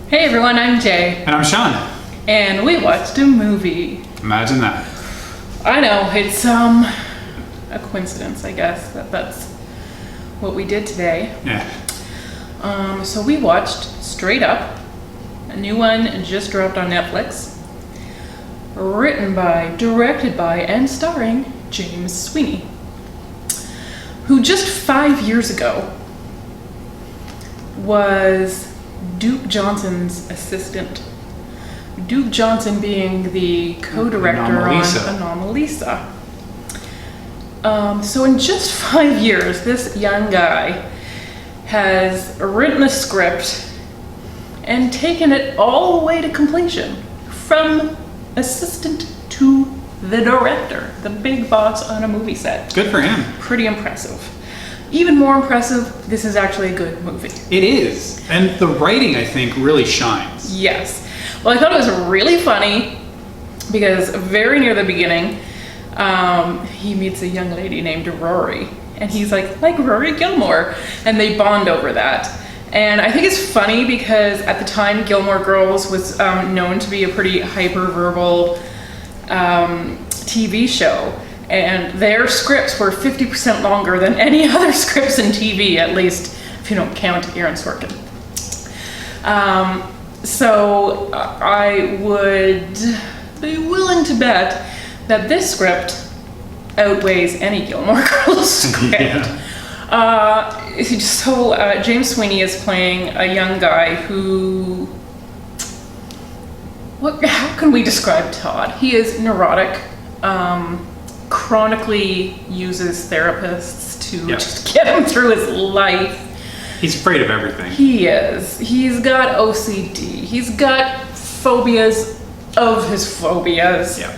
Hey everyone, I'm Jay. And I'm Sean. And we watched a movie. Imagine that. I know, it's a coincidence, I guess, that's what we did today. Yeah. So we watched Straight Up, a new one just dropped on Netflix. Written by, directed by, and starring James Sweeney, who just 5 years ago was Duke Johnson's assistant. Duke Johnson being the co-director on Anomalisa. So in just 5 years, this young guy has written a script and taken it all the way to completion, from assistant to the director, the big boss on a movie set. Good for him. Pretty impressive. Even more impressive, this is actually a good movie. It is. And the writing, I think, really shines. Yes. Well, I thought it was really funny because very near the beginning, he meets a young lady named Rory. And he's like Rory Gilmore. And they bond over that. And I think it's funny because at the time, Gilmore Girls was known to be a pretty hyper-verbal TV show. And their scripts were 50% longer than any other scripts in TV, at least if you don't count Aaron Sorkin. So I would be willing to bet that this script outweighs any Gilmore Girls script. Yeah. So James Sweeney is playing a young guy who... How can we describe Todd? He is neurotic. Chronically uses therapists to just get him through his life. He's afraid of everything. He is. He's got OCD. He's got phobias of his phobias. Yeah.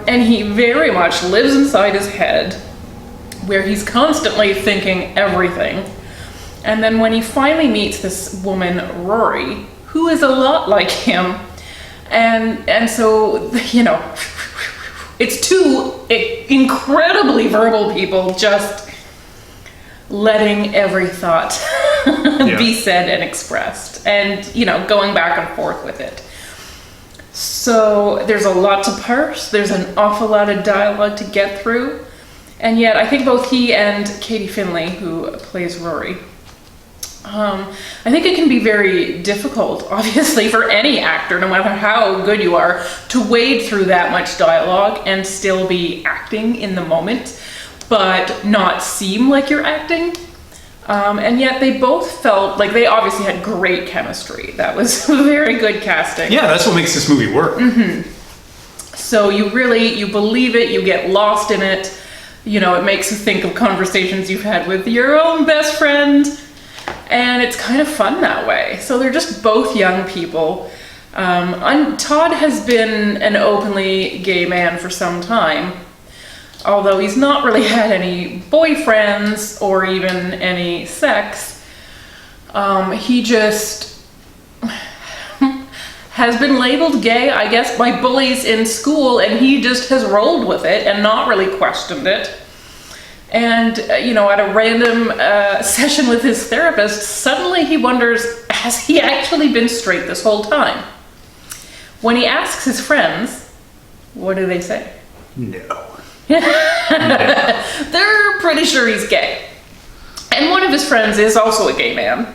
And he very much lives inside his head, where he's constantly thinking everything. And then when he finally meets this woman, Rory, who is a lot like him, and so, you know, it's two incredibly verbal people just letting every thought be said and expressed, and, you know, going back and forth with it. So there's a lot to parse. There's an awful lot of dialogue to get through. And yet I think both he and Katie Finley, who plays Rory, I think it can be very difficult, obviously, for any actor, no matter how good you are, to wade through that much dialogue and still be acting in the moment, but not seem like you're acting. And yet they both felt like they obviously had great chemistry. That was very good casting. Yeah, that's what makes this movie work. Mm-hmm. So you believe it, you get lost in it. You know, it makes you think of conversations you've had with your own best friend. And it's kind of fun that way. So they're just both young people. Todd has been an openly gay man for some time, although he's not really had any boyfriends or even any sex. He just has been labeled gay, I guess, by bullies in school, and he just has rolled with it and not really questioned it. And, you know, at a random session with his therapist, suddenly he wonders, has he actually been straight this whole time? When he asks his friends, what do they say? No. They're pretty sure he's gay. And one of his friends is also a gay man.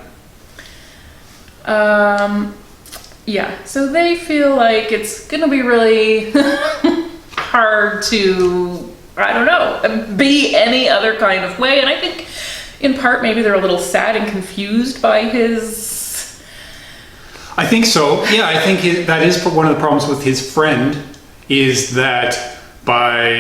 Yeah, so they feel like it's gonna be really hard to, I don't know, be any other kind of way. And I think in part maybe they're a little sad and confused by his... I think so. Yeah, I think that is one of the problems with his friend, is that by,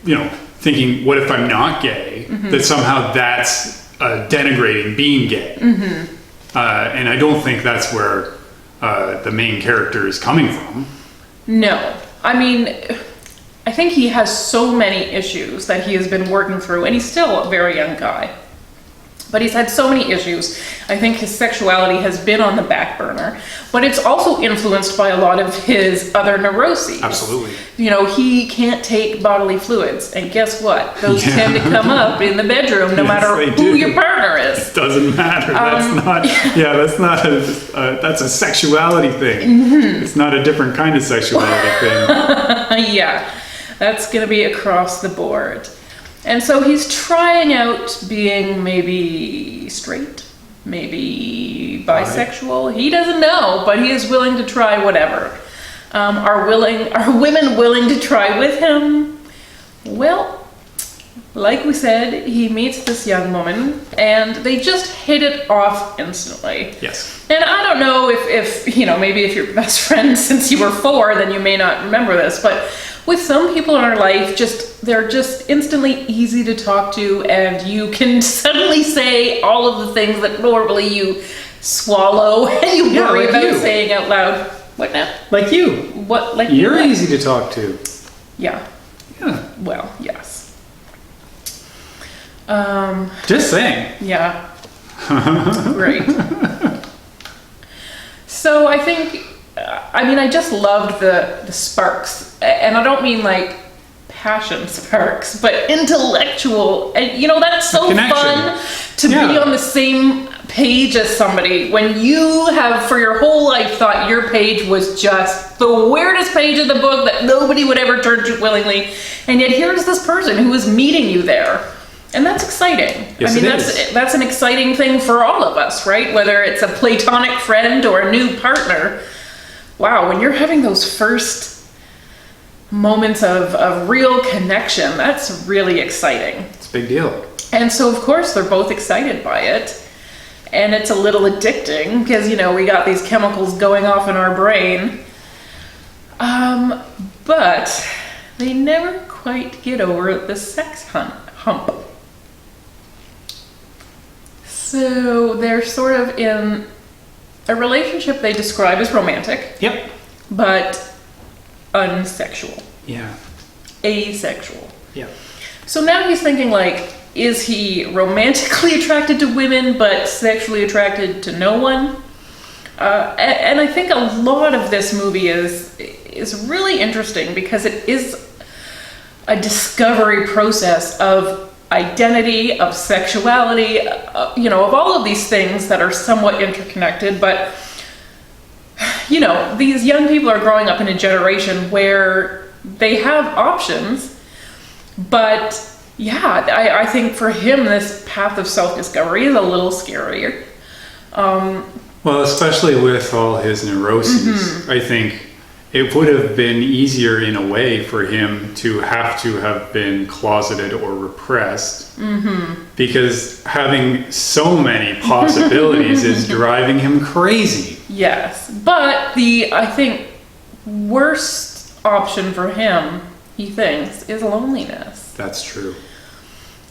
you know, thinking, what if I'm not gay? Mm-hmm. That somehow that's denigrating being gay. Mm-hmm. And I don't think that's where the main character is coming from. No. I mean, I think he has so many issues that he has been working through, and he's still a very young guy. But he's had so many issues. I think his sexuality has been on the back burner, but it's also influenced by a lot of his other neuroses. Absolutely. You know, he can't take bodily fluids, and guess what? Those tend to come up in the bedroom, no matter who your partner is. It doesn't matter. That's a sexuality thing. Mm-hmm. It's not a different kind of sexuality thing. Yeah, that's going to be across the board. And so he's trying out being maybe straight, maybe bisexual. He doesn't know, but he is willing to try whatever. Are women willing to try with him? Well, like we said, he meets this young woman and they just hit it off instantly. Yes. And I don't know if you know, maybe if you're best friends since you were 4, then you may not remember this, but with some people in our life, they're just instantly easy to talk to, and you can suddenly say all of the things that normally you swallow and you worry about saying out loud. What now? Like you. What? Like you're easy to talk to. Yeah. Yeah. Well, yes. Just saying. Yeah. Great. So I think, I just loved the sparks, and I don't mean like passion sparks, but intellectual, and that's so fun to be on the same page as somebody when you have for your whole life thought your page was just the weirdest page of the book that nobody would ever turn to willingly, and yet here's this person who is meeting you there. And that's exciting. Yes, that's an exciting thing for all of us, right? Whether it's a platonic friend or a new partner. Wow, when you're having those first moments of real connection, that's really exciting. It's a big deal. And so, of course, they're both excited by it. And it's a little addicting because, we got these chemicals going off in our brain. But they never quite get over the sex hump. So they're sort of in a relationship they describe as romantic. Yep. But unsexual. Yeah. Asexual. Yeah. So now he's thinking is he romantically attracted to women but sexually attracted to no one? And I think a lot of this movie is really interesting because it is a discovery process of identity, of sexuality, of all of these things that are somewhat interconnected. But, these young people are growing up in a generation where they have options. But, I think for him, this path of self-discovery is a little scarier. Well, especially with all his neuroses, mm-hmm. I think it would have been easier in a way for him to have been closeted or repressed, mm-hmm. because having so many possibilities is driving him crazy. Yes, but I think, worst option for him, he thinks, is loneliness. That's true.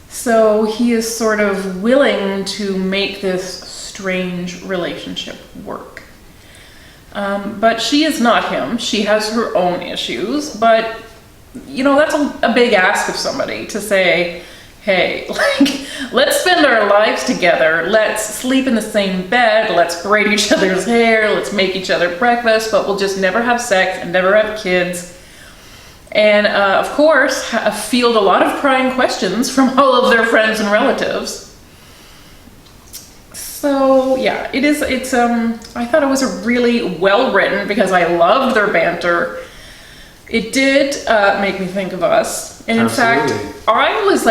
So he is sort of willing to make this strange relationship work. But she is not him. She has her own issues, but that's a big ask of somebody to say, hey, let's spend our lives together. Let's sleep in the same bed. Let's braid each other's hair. Let's make each other breakfast, but we'll just never have sex and never have kids. And of course, field a lot of prying questions from all of their friends and relatives. So yeah, I thought it was a really well written because I loved their banter. It did make me think of us. And in fact, I was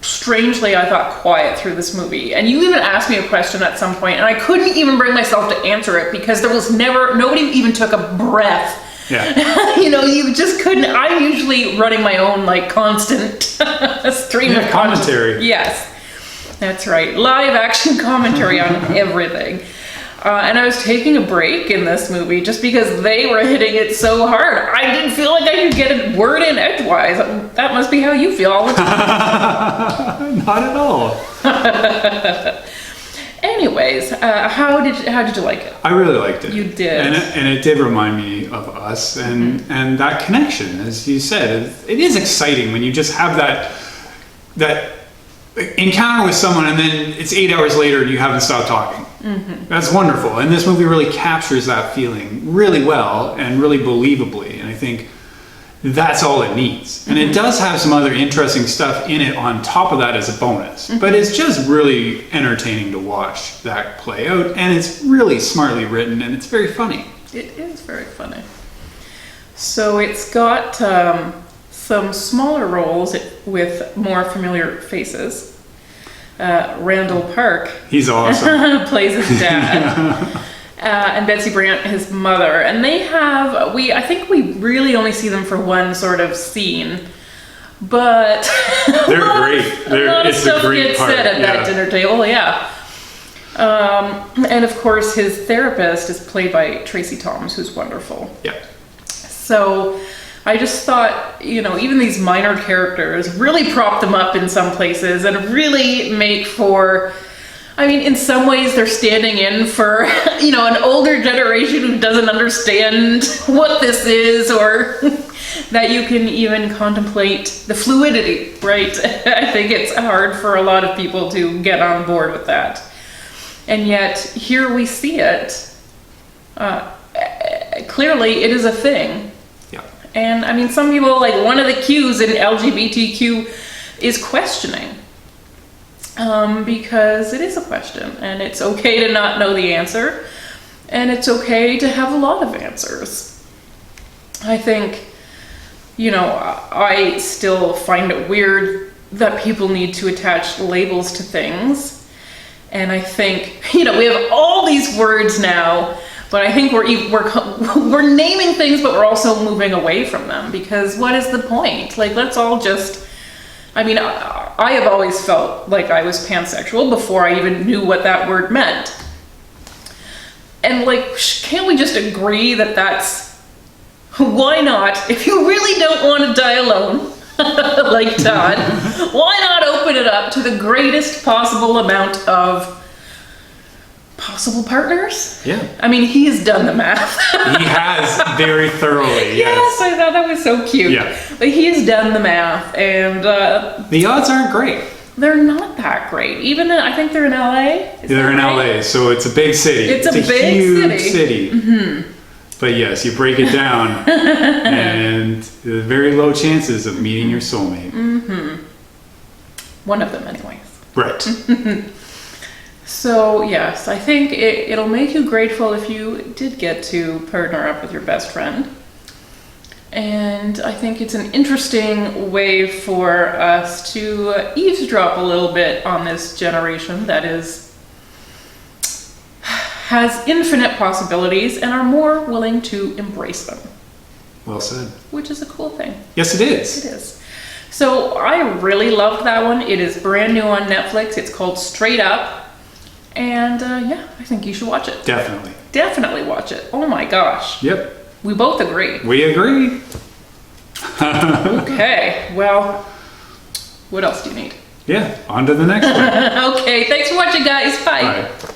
strangely, I thought, quiet through this movie. And you even asked me a question at some point and I couldn't even bring myself to answer it because nobody even took a breath. Yeah. You just couldn't. I'm usually running my own constant stream of commentary. Yes. That's right. Live action commentary on everything. And I was taking a break in this movie just because they were hitting it so hard. I didn't feel like I could get a word in edgewise. That must be how you feel all the time. Not at all. Anyways, how did you like it? I really liked it. You did. And it did remind me of us and that connection, as you said. It is exciting when you just have that encounter with someone and then it's 8 hours later and you haven't stopped talking. That's wonderful. And this movie really captures that feeling really well and really believably. And I think that's all it needs. And it does have some other interesting stuff in it on top of that as a bonus. But it's just really entertaining to watch that play out. And it's really smartly written and it's very funny. It is very funny. So it's got some smaller roles with more familiar faces. Randall Park. He's awesome. Plays his dad. And Betsy Brandt, his mother. And they have, I think we really only see them for one sort of scene. But they're great. It's a great part. Said at that dinner table, yeah. And of course, his therapist is played by Tracy Thoms, who's wonderful. Yeah. So I just thought, even these minor characters really prop them up in some places and really make for, in some ways they're standing in for, an older generation who doesn't understand what this is, or that you can even contemplate the fluidity, right? I think it's hard for a lot of people to get on board with that. And yet here we see it. Clearly it is a thing. And some people, like, one of the Qs in LGBTQ is questioning. Because it is a question, and it's okay to not know the answer, and it's okay to have a lot of answers. I think, I still find it weird that people need to attach labels to things. And I think, we have all these words now, but I think we're naming things, but we're also moving away from them, because what is the point? Like, let's all just, I have always felt like I was pansexual before I even knew what that word meant. And can't we just agree that why not? If you really don't want to die alone, like Todd, why not open it up to the greatest possible amount of possible partners? Yeah. He has done the math. He has very thoroughly, yes. I thought that was so cute. Yeah. But he has done the math, and the odds aren't great. They're not that great. Even I think they're in LA. They're in LA, so it's a big city. It's a big huge city. Mm-hmm. But yes, you break it down, and there's very low chances of meeting your soulmate. Mm-hmm. One of them, anyways. Right. So yes, I think it'll make you grateful if you did get to partner up with your best friend. And I think it's an interesting way for us to eavesdrop a little bit on this generation that has infinite possibilities and are more willing to embrace them. Well said. Which is a cool thing. Yes, it is. It is. So I really loved that one. It is brand new on Netflix. It's called Straight Up. And I think you should watch it. Definitely. Definitely watch it. Oh my gosh. Yep. We both agree. We agree. Okay. Well, what else do you need? Yeah. On to the next one. Okay. Thanks for watching, guys. Bye. Bye.